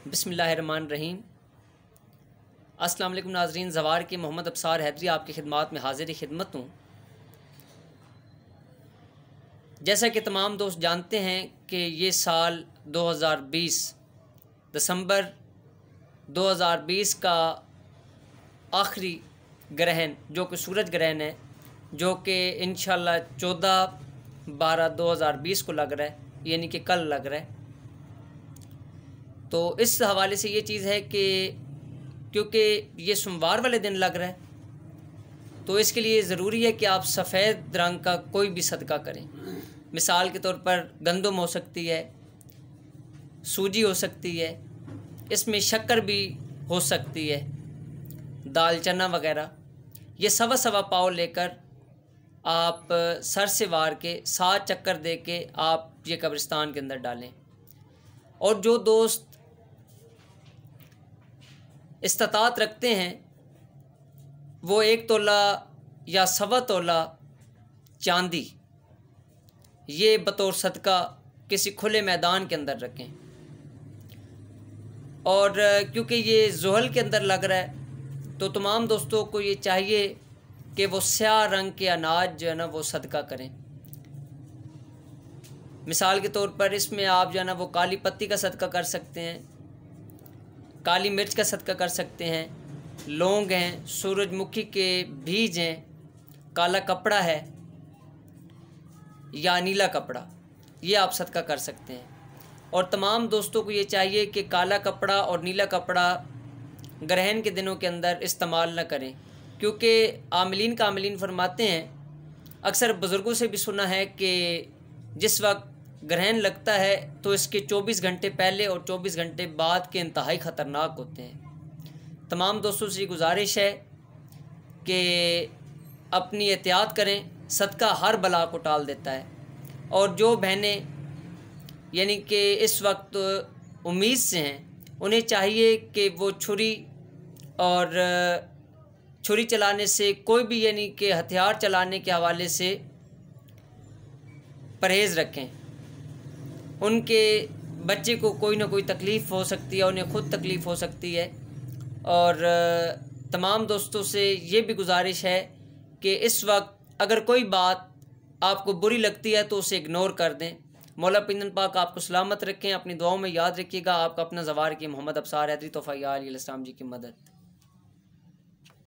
बिस्मिल्लाहिर्रहमानिर्रहीम। अस्सलाम वालेकुम नाज़रीन, ज़वार के मोहम्मद अब्सार हैदरी आपकी खिदमत में हाजिर खिदमत हूँ। जैसा कि तमाम दोस्त जानते हैं कि ये साल 2020 दिसंबर 2020 का आखिरी ग्रहण जो कि सूरज ग्रहण है, जो कि इंशाल्लाह 14/12/2020 को लग रहा है, यानी कि कल लग रहा है। तो इस हवाले से ये चीज़ है कि क्योंकि ये सोमवार वाले दिन लग रहा है, तो इसके लिए ज़रूरी है कि आप सफ़ेद रंग का कोई भी सदका करें। मिसाल के तौर पर गंदम हो सकती है, सूजी हो सकती है, इसमें शक्कर भी हो सकती है, दाल चना वगैरह। ये सवा सवा पाव लेकर आप सर से वार के 7 चक्कर दे के आप ये कब्रिस्तान के अंदर डालें। और जो दोस्त इस्तात रखते हैं वो 1 तोला या सवा तोला चांदी ये बतौर सदका किसी खुले मैदान के अंदर रखें। और क्योंकि ये ज़ोहल के अंदर लग रहा है, तो तमाम दोस्तों को ये चाहिए कि वो स्याह रंग के अनाज जो है ना वो सदका करें। मिसाल के तौर पर इसमें आप जो है ना वो काली पत्ती का सदका कर सकते हैं, काली मिर्च का सदका कर सकते हैं, लौंग हैं, सूरजमुखी के बीज हैं, काला कपड़ा है या नीला कपड़ा, ये आप सदका कर सकते हैं। और तमाम दोस्तों को ये चाहिए कि काला कपड़ा और नीला कपड़ा ग्रहण के दिनों के अंदर इस्तेमाल न करें, क्योंकि आमिलीन कामिलीन फरमाते हैं, अक्सर बुज़ुर्गों से भी सुना है कि जिस वक्त ग्रहण लगता है तो इसके 24 घंटे पहले और 24 घंटे बाद के इंतहाई ख़तरनाक होते हैं। तमाम दोस्तों से गुजारिश है कि अपनी एहतियात करें, सदका हर बला को टाल देता है। और जो बहनें यानी कि इस वक्त उम्मीद से हैं, उन्हें चाहिए कि वो छुरी चलाने से, कोई भी यानी कि हथियार चलाने के हवाले से परहेज़ रखें। उनके बच्चे को कोई ना कोई तकलीफ़ हो सकती है, उन्हें ख़ुद तकलीफ़ हो सकती है। और तमाम दोस्तों से ये भी गुजारिश है कि इस वक्त अगर कोई बात आपको बुरी लगती है तो उसे इग्नोर कर दें। मौला पिंजन पाक आपको सलामत रखें। अपनी दुआओं में याद रखिएगा। आपका अपना ज़वार की मोहम्मद अब्सार हैदरी, तोफ़ा या अली अलैहिस्सलाम जी की मदद।